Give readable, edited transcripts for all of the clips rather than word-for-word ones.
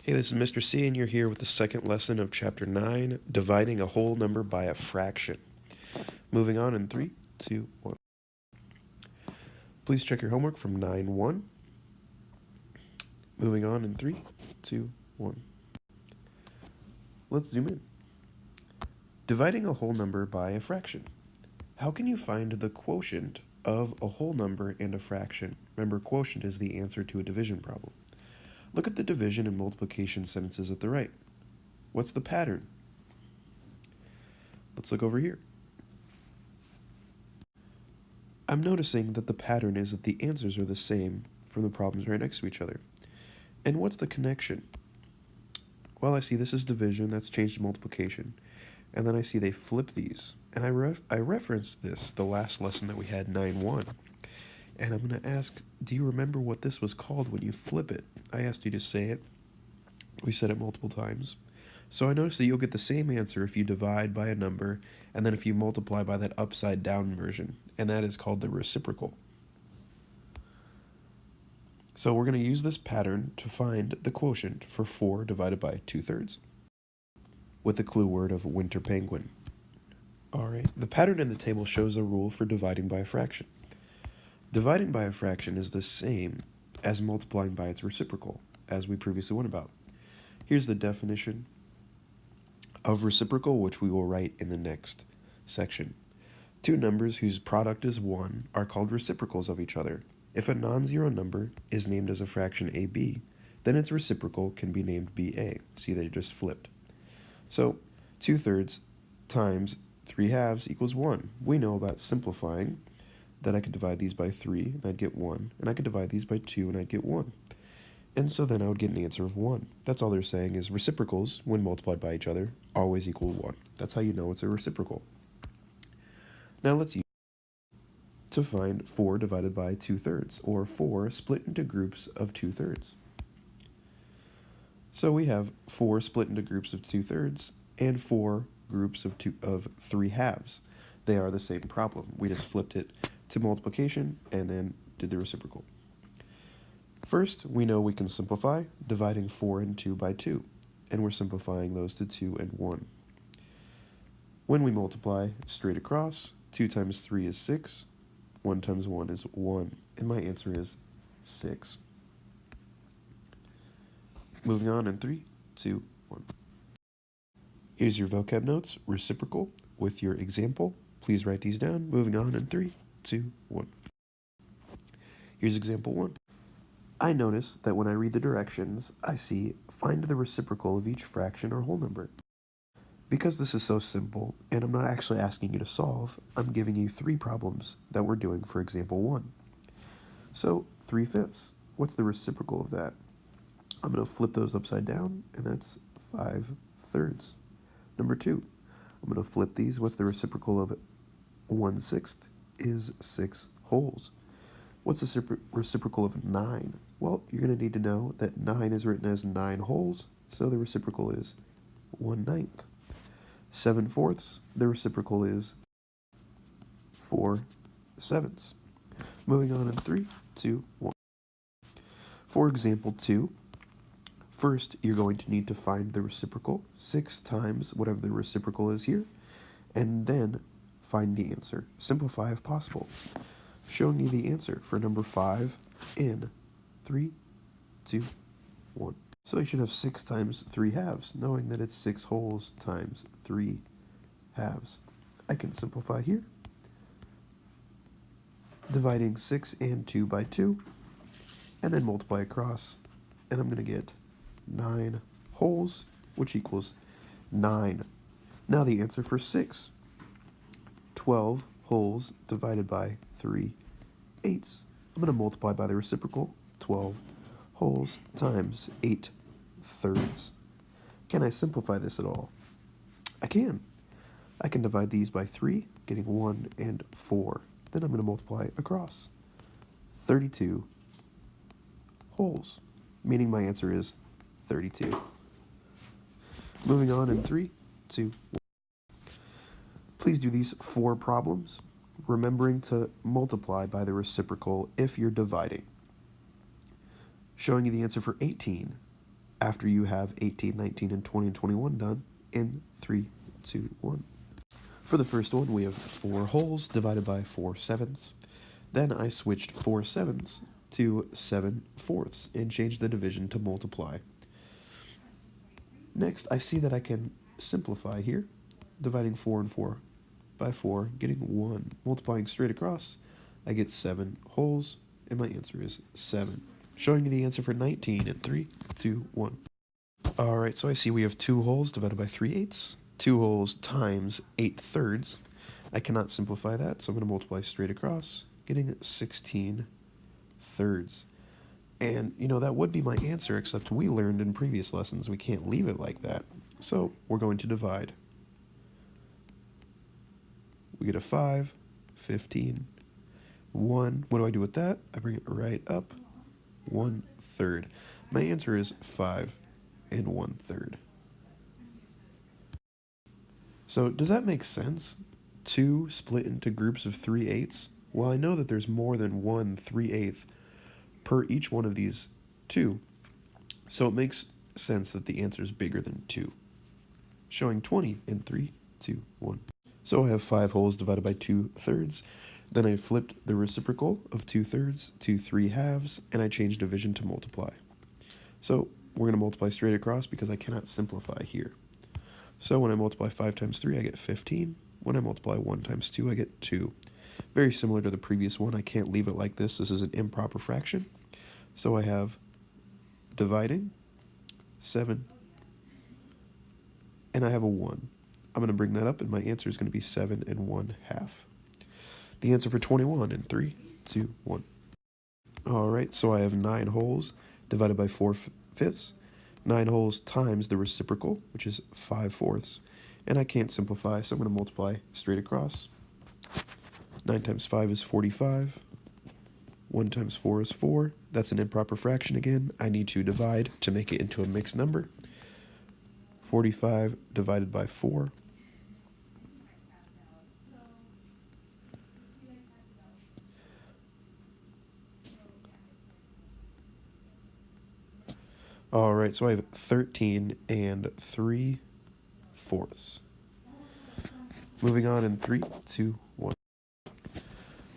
Hey, this is Mr. C, and you're here with the second lesson of Chapter 9, Dividing a Whole Number by a Fraction. Moving on in 3, 2, 1. Please check your homework from 9-1. Moving on in 3, 2, 1. Let's zoom in. Dividing a whole number by a fraction. How can you find the quotient of a whole number and a fraction? Remember, quotient is the answer to a division problem. Look at the division and multiplication sentences at the right. What's the pattern? Let's look over here. I'm noticing that the pattern is that the answers are the same from the problems right next to each other. And what's the connection? Well, I see this is division, that's changed to multiplication. And then I see they flip these. And I referenced this the last lesson that we had, 9-1. And I'm going to ask, do you remember what this was called when you flip it? I asked you to say it. We said it multiple times. So I noticed that you'll get the same answer if you divide by a number, and then if you multiply by that upside down version, and that is called the reciprocal. So we're going to use this pattern to find the quotient for 4 divided by 2/3, with the clue word of winter penguin. Alright, the pattern in the table shows a rule for dividing by a fraction. Dividing by a fraction is the same as multiplying by its reciprocal, as we previously went about. Here's the definition of reciprocal, which we will write in the next section. Two numbers whose product is 1 are called reciprocals of each other. If a non-zero number is named as a fraction AB, then its reciprocal can be named BA. See, they just flipped. So 2/3 times 3/2 equals 1. We know about simplifying that I could divide these by 3 and I'd get 1, and I could divide these by 2 and I'd get 1. And so then I would get an answer of 1. That's all they're saying is reciprocals, when multiplied by each other, always equal 1. That's how you know it's a reciprocal. Now let's use to find 4 divided by 2/3, or 4 split into groups of 2/3. So we have 4 split into groups of 2/3 and 4 groups of 3/2. They are the same problem. We just flipped it to multiplication and then did the reciprocal. First, we know we can simplify, dividing 4 and 2 by 2, and we're simplifying those to 2 and 1. When we multiply straight across, 2 times 3 is 6, 1 times 1 is 1, and my answer is 6. Moving on in 3, 2, 1. Here's your vocab notes, reciprocal, with your example. Please write these down. Moving on in 3, 2, 1. Here's example 1. I notice that when I read the directions, I see find the reciprocal of each fraction or whole number. Because this is so simple, and I'm not actually asking you to solve, I'm giving you 3 problems that we're doing for example 1. So 3/5. What's the reciprocal of that? I'm going to flip those upside down, and that's 5/3. Number 2, I'm going to flip these. What's the reciprocal of 1/6 is 6 wholes. What's the reciprocal of 9? Well, you're going to need to know that 9 is written as 9 wholes, so the reciprocal is 1/9. 7/4, the reciprocal is 4/7. Moving on in 3, 2, 1. For example 2, first you're going to need to find the reciprocal, 6 times whatever the reciprocal is here, and then find the answer. Simplify if possible. Showing you the answer for number 5 in 3, 2, 1. So you should have 6 times 3/2, knowing that it's 6 wholes times 3/2. I can simplify here, dividing 6 and 2 by 2, and then multiply across, and I'm going to get 9 wholes, which equals 9. Now the answer for 6, 12 wholes divided by 3/8. I'm going to multiply by the reciprocal, 12 wholes times 8/3. Can I simplify this at all? I can. I can divide these by 3, getting 1 and 4. Then I'm going to multiply across. 32 wholes, meaning my answer is 32. Moving on in 3, 2, 1. Please do these 4 problems, remembering to multiply by the reciprocal if you're dividing. Showing you the answer for 18. after you have 18, 19, and 20 and 21 done in 3, 2, 1. For the first one, we have 4 wholes divided by 4 sevenths. Then I switched 4 sevenths to 7 fourths and changed the division to multiply. Next, I see that I can simplify here, dividing 4 and 4 by 4, getting 1. Multiplying straight across, I get 7 wholes, and my answer is 7. Showing you the answer for 19 in 3, 2, 1. Alright, so I see we have 2 wholes divided by 3 eighths. 2 wholes times 8 thirds. I cannot simplify that, so I'm going to multiply straight across, getting 16 thirds. And, that would be my answer, except we learned in previous lessons we can't leave it like that. So we're going to divide. We get a 5, 15, 1. What do I do with that? I bring it right up, 1/3. My answer is 5 and 1/3. So does that make sense? 2 split into groups of 3/8? Well, I know that there's more than 1 3/8 per each one of these 2. So it makes sense that the answer is bigger than 2. Showing 20 in 3, 2, 1. So I have 5 wholes divided by 2/3. Then I flipped the reciprocal of 2/3 to 3/2, and I changed division to multiply. So we're going to multiply straight across because I cannot simplify here. So when I multiply 5 times 3, I get 15. When I multiply 1 times 2, I get 2. Very similar to the previous one. I can't leave it like this. This is an improper fraction. So I have dividing 7, and I have a 1. I'm going to bring that up, and my answer is going to be 7 and 1/2. The answer for 21 in 3, 2, 1. Alright, so I have 9 wholes divided by 4/5. 9 wholes times the reciprocal, which is 5/4. And I can't simplify, so I'm going to multiply straight across. 9 times 5 is 45. 1 times 4 is 4. That's an improper fraction again. I need to divide to make it into a mixed number. 45 divided by 4. Alright, so I have 13 and 3/4. Moving on in 3, 2, 1.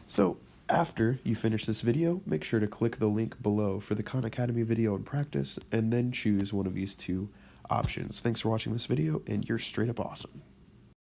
So, after you finish this video, make sure to click the link below for the Khan Academy video and practice, and then choose one of these 2 options. Thanks for watching this video, and you're straight up awesome.